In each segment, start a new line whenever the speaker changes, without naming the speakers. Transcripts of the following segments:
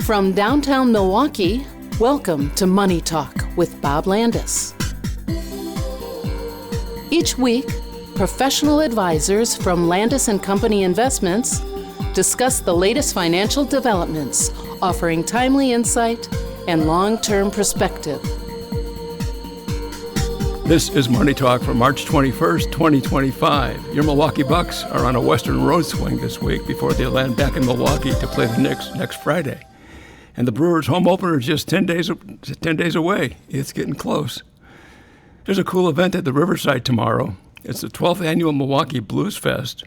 From downtown Milwaukee, welcome to Money Talk with Bob Landis. Each week, professional advisors from Landis & Company Investments discuss the latest financial developments, offering timely insight and long-term perspective.
This is Money Talk for March 21st, 2025. Your Milwaukee Bucks are on a Western road swing this week before they land back in Milwaukee to play the Knicks next Friday. And the Brewers' home opener is just 10 days away. It's getting close. There's a cool event at the Riverside tomorrow. It's the 12th annual Milwaukee Blues Fest.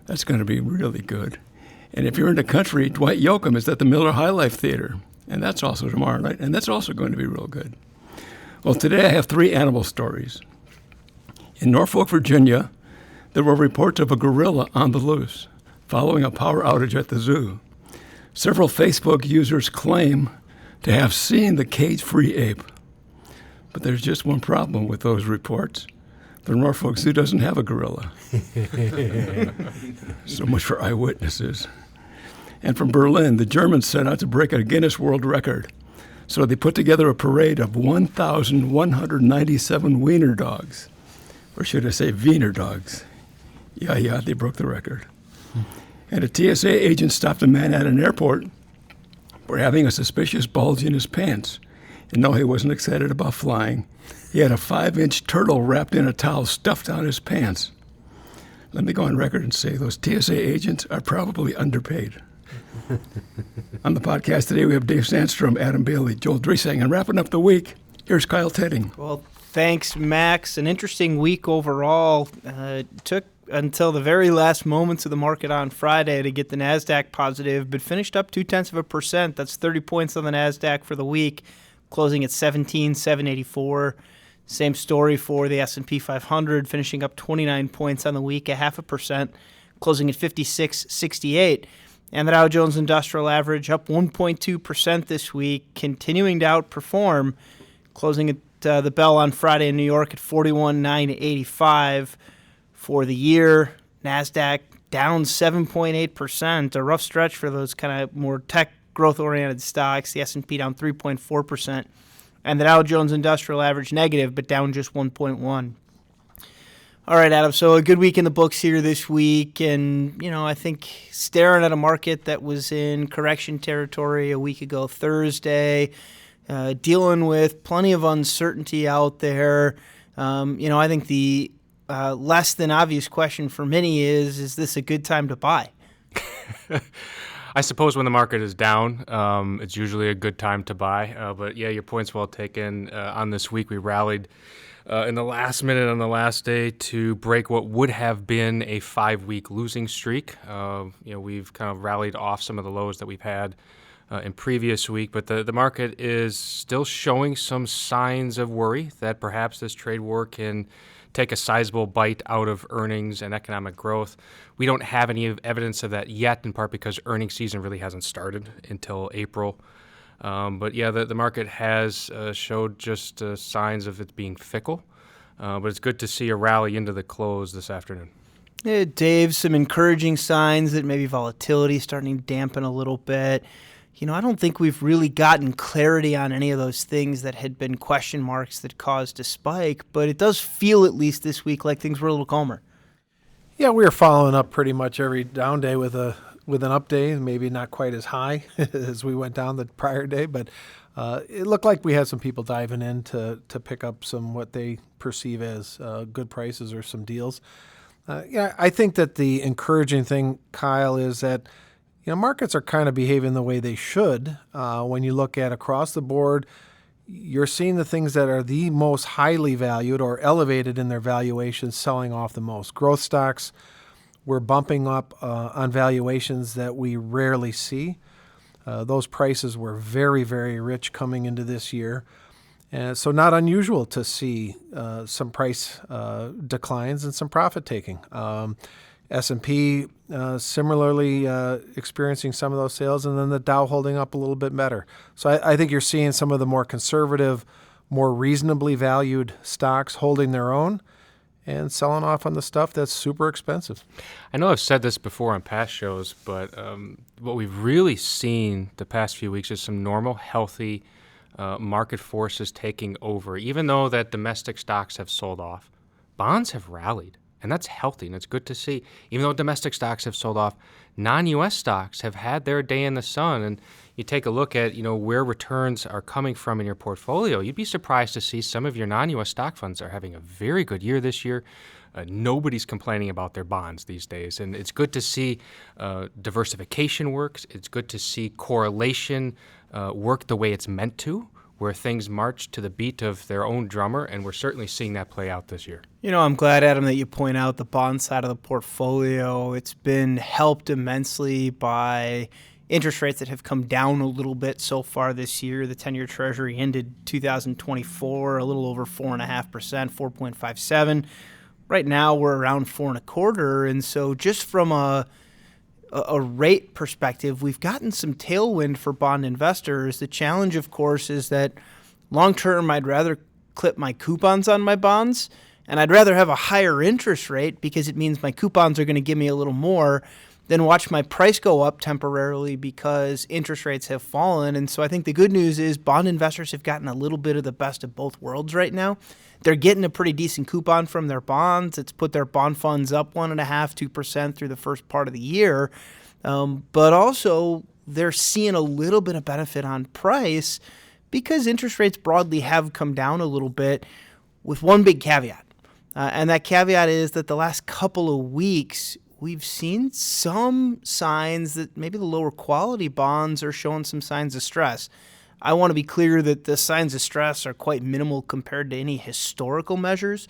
That's going to be really good. And if you're in the country, Dwight Yoakam is at the Miller High Life Theater. And that's also tomorrow night. And that's also going to be real good. Well, today I have three animal stories. In Norfolk, Virginia, there were reports of a gorilla on the loose following a power outage at the zoo. Several Facebook users claim to have seen the cage-free ape. But there's just one problem with those reports. The Norfolk Zoo doesn't have a gorilla. So much for eyewitnesses. And from Berlin, the Germans set out to break a Guinness World Record. So they put together a parade of 1,197 wiener dogs. Or should I say Wiener dogs? Yeah, they broke the record. And a TSA agent stopped a man at an airport for having a suspicious bulge in his pants. And no, he wasn't excited about flying. He had a 5-inch turtle wrapped in a towel stuffed down his pants. Let me go on record and say those TSA agents are probably underpaid. On the podcast today, we have Dave Sandstrom, Adam Bailey, Joel Dresang, and wrapping up the week, here's Kyle Tedding.
Well, thanks, Max. An interesting week overall. Took until the very last moments of the market on Friday to get the Nasdaq positive, but finished up 0.2%. That's 30 points on the Nasdaq for the week, closing at 17,784. Same story for the S&P 500, finishing up 29 points on the week, 0.5%, closing at 56,68. And the Dow Jones Industrial average up 1.2% this week, continuing to outperform, closing at the bell on Friday in New York at 41,985. For the year, Nasdaq down 7.8%, a rough stretch for those kind of more tech growth-oriented stocks. The S&P down 3.4%, and the Dow Jones Industrial average negative, but down just 1.1%. All right, Adam, so a good week in the books here this week, and, I think staring at a market that was in correction territory a week ago Thursday, dealing with plenty of uncertainty out there. I think the less than obvious question for many is this a good time to buy?
I suppose when the market is down, it's usually a good time to buy. But yeah, your point's well taken. On this week, we rallied in the last minute on the last day to break what would have been a 5-week losing streak. We've kind of rallied off some of the lows that we've had in previous week, but the market is still showing some signs of worry that perhaps this trade war can take a sizable bite out of earnings and economic growth. We don't have any evidence of that yet, in part because earnings season really hasn't started until April. But yeah, the market has showed just signs of it being fickle. But it's good to see a rally into the close this afternoon.
Yeah, Dave, some encouraging signs that maybe volatility is starting to dampen a little bit. I don't think we've really gotten clarity on any of those things that had been question marks that caused a spike, but it does feel, at least this week, like things were a little calmer.
Yeah, we were following up pretty much every down day with an update, maybe not quite as high as we went down the prior day, but it looked like we had some people diving in to pick up some what they perceive as good prices or some deals. I think that the encouraging thing, Kyle, is that markets are kind of behaving the way they should. When you look at across the board, you're seeing the things that are the most highly valued or elevated in their valuations selling off the most. Growth stocks, we're bumping up on valuations that we rarely see. Those prices were very, very rich coming into this year. And so not unusual to see some price declines and some profit taking. S&P similarly experiencing some of those sales, and then the Dow holding up a little bit better. So I think you're seeing some of the more conservative, more reasonably valued stocks holding their own, and selling off on the stuff that's super expensive.
I know I've said this before on past shows, but what we've really seen the past few weeks is some normal, healthy market forces taking over. Even though that domestic stocks have sold off, bonds have rallied, and that's healthy, and it's good to see. Even though domestic stocks have sold off, non-U.S. stocks have had their day in the sun, and you take a look at where returns are coming from in your portfolio, you'd be surprised to see some of your non-U.S. stock funds are having a very good year this year. Nobody's complaining about their bonds these days, and it's good to see diversification works. It's good to see correlation work the way it's meant to, where things march to the beat of their own drummer, and we're certainly seeing that play out this year.
I'm glad, Adam, that you point out the bond side of the portfolio. It's been helped immensely by interest rates that have come down a little bit so far this year. The 10-year Treasury ended 2024 a little over 4.5%, 4.57. Right now we're around 4.25, and so just from a rate perspective, we've gotten some tailwind for bond investors. The challenge, of course, is that long term, I'd rather clip my coupons on my bonds, and I'd rather have a higher interest rate because it means my coupons are going to give me a little more than watch my price go up temporarily because interest rates have fallen. And so I think the good news is bond investors have gotten a little bit of the best of both worlds right now. They're getting a pretty decent coupon from their bonds. It's put their bond funds up 1.5%, 2% through the first part of the year. But also they're seeing a little bit of benefit on price because interest rates broadly have come down a little bit, with one big caveat. And that caveat is that the last couple of weeks, we've seen some signs that maybe the lower quality bonds are showing some signs of stress. I want to be clear that the signs of stress are quite minimal compared to any historical measures.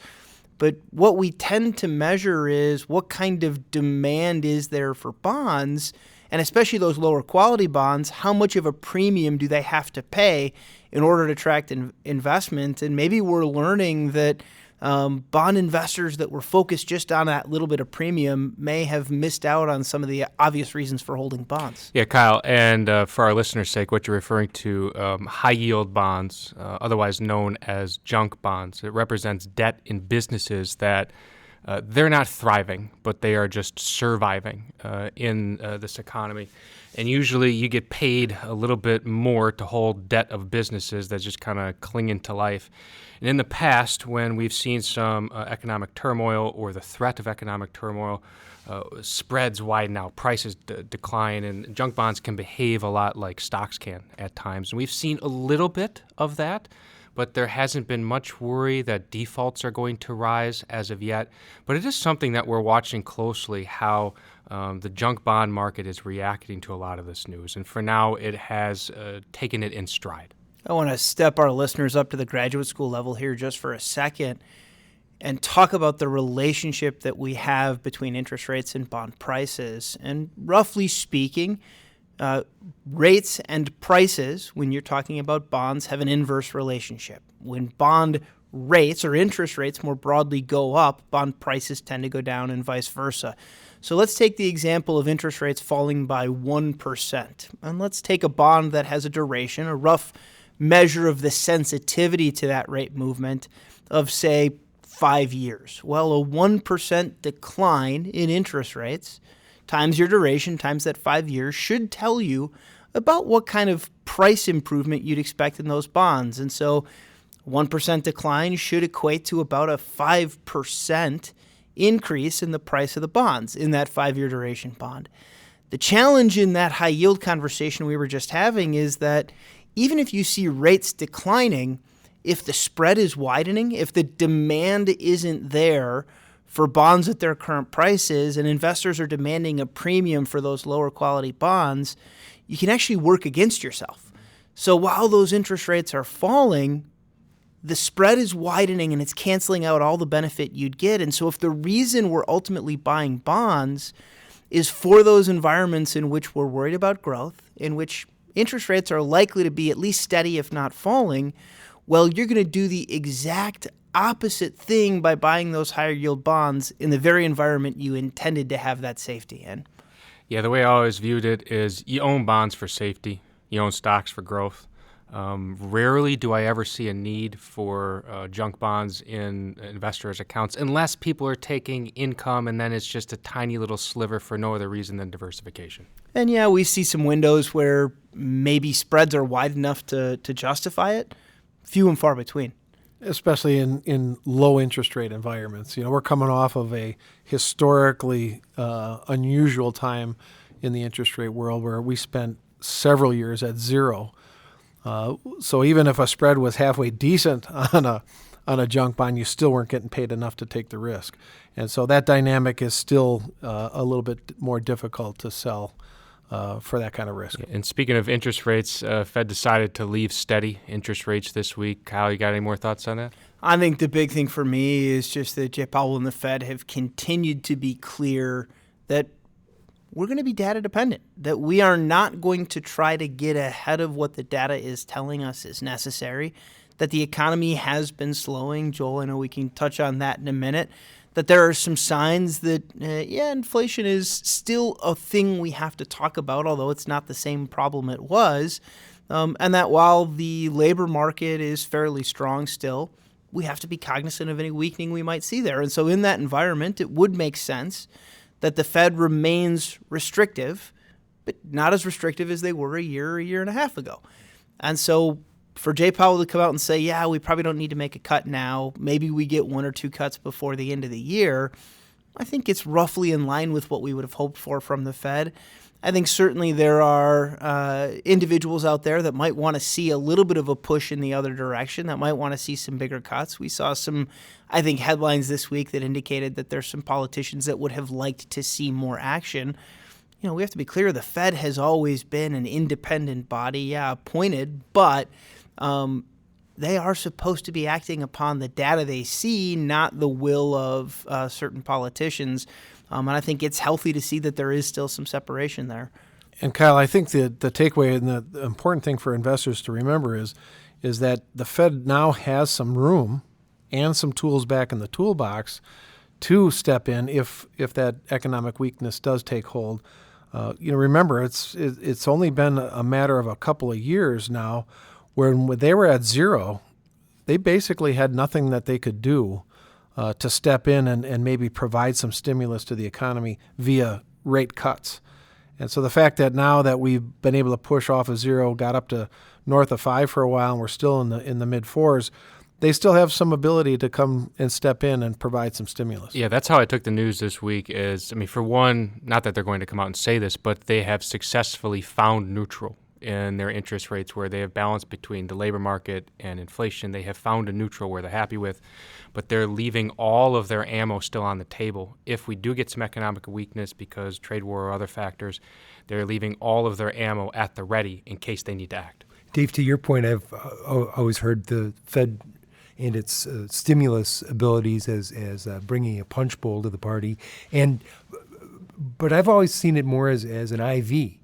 But what we tend to measure is what kind of demand is there for bonds, and especially those lower quality bonds, how much of a premium do they have to pay in order to attract investment? And maybe we're learning that bond investors that were focused just on that little bit of premium may have missed out on some of the obvious reasons for holding bonds.
Yeah, Kyle, and for our listeners' sake, what you're referring to, high-yield bonds, otherwise known as junk bonds. It represents debt in businesses that they're not thriving, but they are just surviving in this economy. And usually you get paid a little bit more to hold debt of businesses that just kind of clinging to life. And in the past, when we've seen some economic turmoil or the threat of economic turmoil, spreads widen out, prices decline, and junk bonds can behave a lot like stocks can at times. And we've seen a little bit of that, but there hasn't been much worry that defaults are going to rise as of yet. But it is something that we're watching closely, how the junk bond market is reacting to a lot of this news. And for now, it has taken it in stride.
I want to step our listeners up to the graduate school level here just for a second and talk about the relationship that we have between interest rates and bond prices. And roughly speaking, rates and prices, when you're talking about bonds, have an inverse relationship. When bond rates or interest rates more broadly go up, bond prices tend to go down and vice versa. So let's take the example of interest rates falling by 1%. And let's take a bond that has a duration, a rough measure of the sensitivity to that rate movement of, say, 5 years. Well, a 1% decline in interest rates times your duration times that 5 years should tell you about what kind of price improvement you'd expect in those bonds. And so 1% decline should equate to about a 5% increase in the price of the bonds in that 5-year duration bond. The challenge in that high yield conversation we were just having is that even if you see rates declining, if the spread is widening, if the demand isn't there for bonds at their current prices and investors are demanding a premium for those lower quality bonds, you can actually work against yourself. So while those interest rates are falling, the spread is widening and it's canceling out all the benefit you'd get. And so if the reason we're ultimately buying bonds is for those environments in which we're worried about growth, in which interest rates are likely to be at least steady if not falling, well, you're going to do the exact opposite thing by buying those higher yield bonds in the very environment you intended to have that safety in.
Yeah, the way I always viewed it is you own bonds for safety, you own stocks for growth. Rarely do I ever see a need for junk bonds in investors' accounts unless people are taking income and then it's just a tiny little sliver for no other reason than diversification.
And yeah, we see some windows where maybe spreads are wide enough to justify it. Few and far between.
Especially in low interest rate environments. We're coming off of a historically unusual time in the interest rate world where we spent several years at zero. So even if a spread was halfway decent on a junk bond, you still weren't getting paid enough to take the risk. And so that dynamic is still a little bit more difficult to sell for that kind of risk.
And speaking of interest rates, Fed decided to leave steady interest rates this week. Kyle, you got any more thoughts on that?
I think the big thing for me is just that Jay Powell and the Fed have continued to be clear that we're going to be data dependent, that we are not going to try to get ahead of what the data is telling us is necessary, that the economy has been slowing. Joel, I know we can touch on that in a minute, that there are some signs that, inflation is still a thing we have to talk about, although it's not the same problem it was, and that while the labor market is fairly strong still, we have to be cognizant of any weakening we might see there. And so in that environment, it would make sense that the Fed remains restrictive, but not as restrictive as they were a year and a half ago. And so for Jay Powell to come out and say, yeah, we probably don't need to make a cut now, maybe we get one or two cuts before the end of the year, I think it's roughly in line with what we would have hoped for from the Fed. I think certainly there are individuals out there that might want to see a little bit of a push in the other direction, that might want to see some bigger cuts. We saw some, I think, headlines this week that indicated that there's some politicians that would have liked to see more action. We have to be clear, the Fed has always been an independent body, appointed, but they are supposed to be acting upon the data they see, not the will of certain politicians. And I think it's healthy to see that there is still some separation there.
And Kyle, I think the takeaway and the important thing for investors to remember is that the Fed now has some room and some tools back in the toolbox to step in if that economic weakness does take hold. Remember, it's only been a matter of a couple of years now when they were at zero, they basically had nothing that they could do to step in and maybe provide some stimulus to the economy via rate cuts. And so the fact that now that we've been able to push off of zero, got up to north of 5 for a while, and we're still in the mid 4s, they still have some ability to come and step in and provide some stimulus.
Yeah, that's how I took the news this week is, for one, not that they're going to come out and say this, but they have successfully found neutral in their interest rates where they have balanced between the labor market and inflation. They have found a neutral where they're happy with, but they're leaving all of their ammo still on the table. If we do get some economic weakness because trade war or other factors, they're leaving all of their ammo at the ready in case they need to act.
Dave, to your point, I've always heard the Fed and its stimulus abilities as bringing a punch bowl to the party, but I've always seen it more as an IV.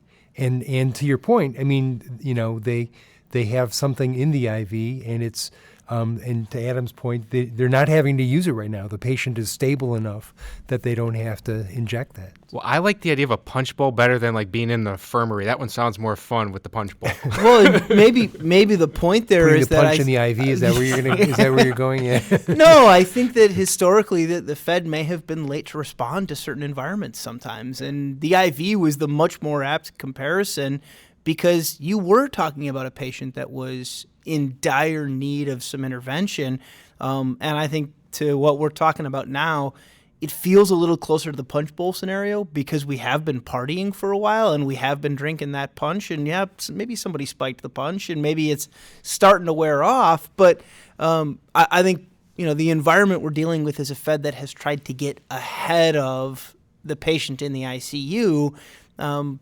And to your point, they have something in the IV, and it's and to Adam's point, they're not having to use it right now. The patient is stable enough that they don't have to inject that.
Well, I like the idea of a punch bowl better than being in the infirmary. That one sounds more fun with the punch bowl.
Well, maybe the point there
Putting
is
the
that
punch in the IV. Is that where you're going? Is that where you're going? Yeah.
No, I think that historically the Fed may have been late to respond to certain environments sometimes, and the IV was the much more apt comparison because you were talking about a patient that was in dire need of some intervention, and I think to what we're talking about now, it feels a little closer to the punch bowl scenario because we have been partying for a while and we have been drinking that punch, and maybe somebody spiked the punch and maybe it's starting to wear off, but I think the environment we're dealing with is a Fed that has tried to get ahead of the patient in the ICU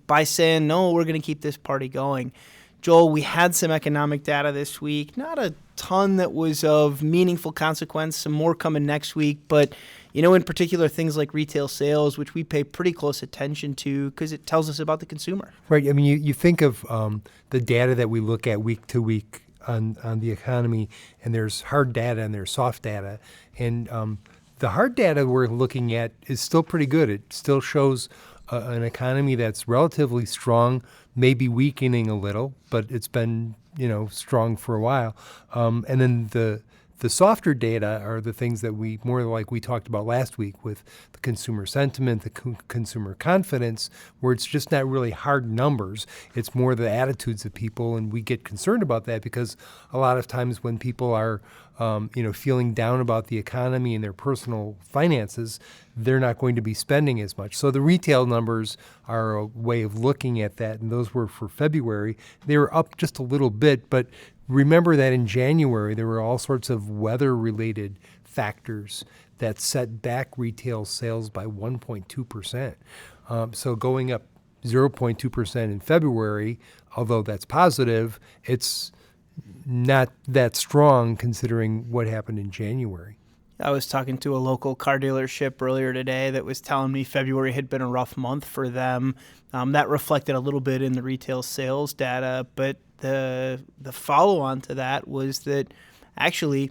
by saying, no, we're going to keep this party going. Joel, we had some economic data this week, not a ton that was of meaningful consequence, some more coming next week, but in particular things like retail sales, which we pay pretty close attention to because it tells us about the consumer.
Right. You think of the data that we look at week to week on the economy, and there's hard data and there's soft data, and the hard data we're looking at is still pretty good. It still shows an economy that's relatively strong, maybe weakening a little, but it's been strong for a while. And then the softer data are the things that we talked about last week with the consumer sentiment, the consumer confidence, where it's just not really hard numbers. It's more the attitudes of people, and we get concerned about that because a lot of times when people are feeling down about the economy and their personal finances, they're not going to be spending as much. So the retail numbers are a way of looking at that, and those were for February. They were up just a little bit, but remember that in January, there were all sorts of weather-related factors that set back retail sales by 1.2%. So going up 0.2% in February, although that's positive, it's not that strong considering what happened in January.
I was talking to a local car dealership earlier today that was telling me February had been a rough month for them. That reflected a little bit in the retail sales data, but the follow-on to that was that actually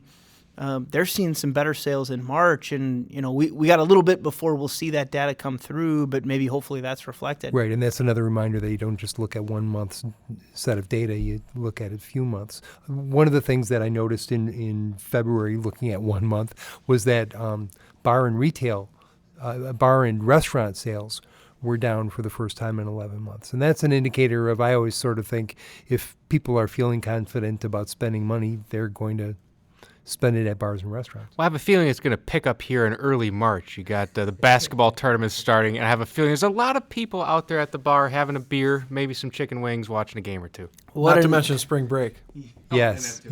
they're seeing some better sales in March, and we got a little bit before we'll see that data come through, but maybe hopefully that's reflected.
Right, and that's another reminder that you don't just look at 1 month's set of data, you look at a few months. One of the things that I noticed in February looking at 1 month was that bar and restaurant sales were down for the first time in 11 months. And that's an indicator of, I always sort of think, if people are feeling confident about spending money, they're going to spend it at bars and restaurants.
Well, I have a feeling it's going to pick up here in early March. You got the basketball tournament starting, and I have a feeling there's a lot of people out there at the bar having a beer, maybe some chicken wings, watching a game or two.
Not to mention spring break.
Yes.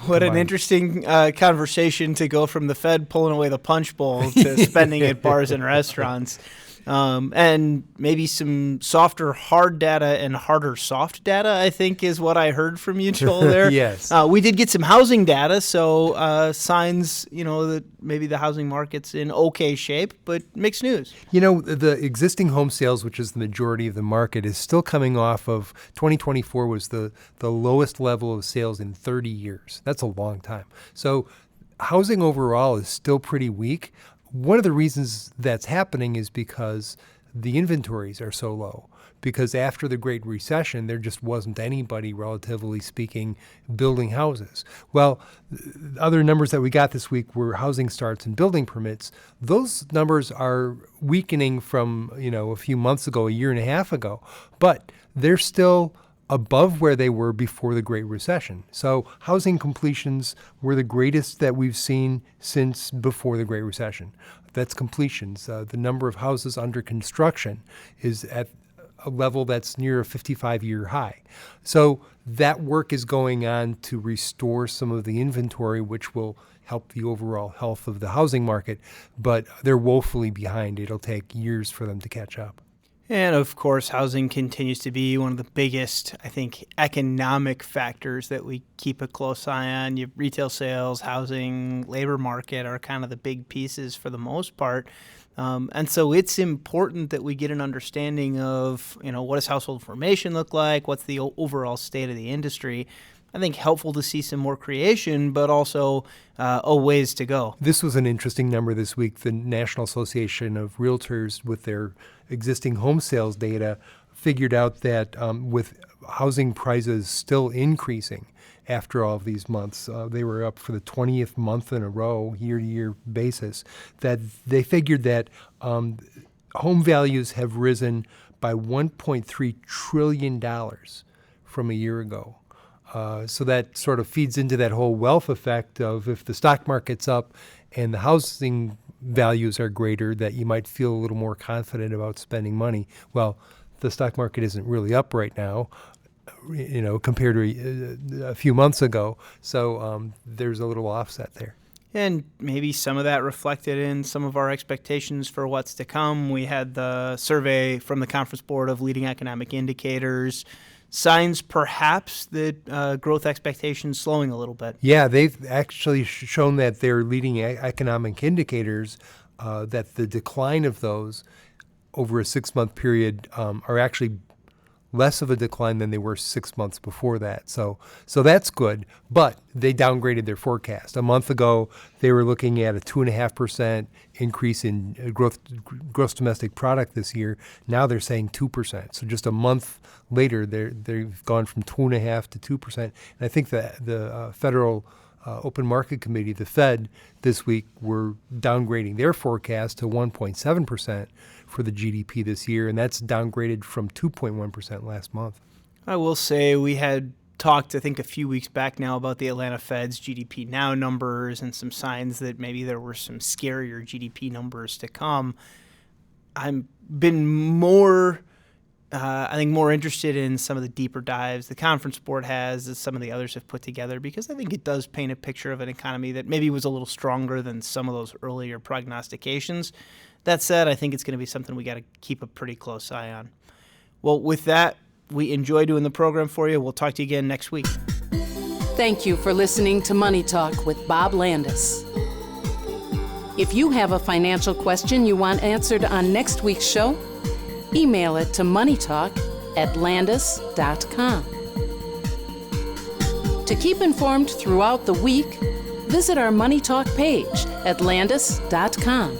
What an interesting conversation to go from the Fed pulling away the punch bowl to spending at bars and restaurants. And maybe some softer hard data and harder soft data, I think, is what I heard from you, Joel, there.
Yes.
We did get some housing data, so signs, that maybe the housing market's in okay shape, but mixed news.
The existing home sales, which is the majority of the market, is still coming off of 2024 was the lowest level of sales in 30 years. That's a long time. So housing overall is still pretty weak. One of the reasons that's happening is because the inventories are so low. Because after the Great Recession, there just wasn't anybody, relatively speaking, building houses. Well, other numbers that we got this week were housing starts and building permits. Those numbers are weakening from, a few months ago, a year and a half ago. But they're still above where they were before the Great Recession. So housing completions were the greatest that we've seen since before the Great Recession. That's completions. The number of houses under construction is at a level that's near a 55-year high. So that work is going on to restore some of the inventory, which will help the overall health of the housing market, but they're woefully behind. It'll take years for them to catch up.
And, of course, housing continues to be one of the biggest, I think, economic factors that we keep a close eye on. Retail sales, housing, labor market are kind of the big pieces for the most part. And so it's important that we get an understanding of, what does household formation look like? What's the overall state of the industry? I think helpful to see some more creation, but also a ways to go.
This was an interesting number this week. The National Association of Realtors, with their existing home sales data, figured out that with housing prices still increasing after all of these months, they were up for the 20th month in a row, year-to-year basis, that they figured that home values have risen by $1.3 trillion from a year ago. So that sort of feeds into that whole wealth effect of, if the stock market's up and the housing values are greater, that you might feel a little more confident about spending money. Well, the stock market isn't really up right now, compared to a few months ago. So there's a little offset there.
And maybe some of that reflected in some of our expectations for what's to come. We had the survey from the Conference Board of Leading Economic Indicators. Signs perhaps that growth expectations slowing a little bit.
Yeah, they've actually shown that their leading economic indicators, that the decline of those over a 6-month period are actually less of a decline than they were 6 months before that. So that's good. But they downgraded their forecast. A month ago, they were looking at a 2.5% increase in gross domestic product this year. Now they're saying 2%. So just a month later, they've gone from 2.5% to 2%. And I think the Federal Open Market Committee, the Fed, this week were downgrading their forecast to 1.7% for the GDP this year, and that's downgraded from 2.1% last month.
I will say we had talked, I think, a few weeks back now about the Atlanta Fed's GDP Now numbers and some signs that maybe there were some scarier GDP numbers to come. I've been more interested in some of the deeper dives the Conference Board has, as some of the others have put together, because I think it does paint a picture of an economy that maybe was a little stronger than some of those earlier prognostications. That said, I think it's going to be something we got to keep a pretty close eye on. Well, with that, we enjoy doing the program for you. We'll talk to you again next week.
Thank you for listening to Money Talk with Bob Landis. If you have a financial question you want answered on next week's show, email it to moneytalk@landis.com. To keep informed throughout the week, visit our Money Talk page at landis.com.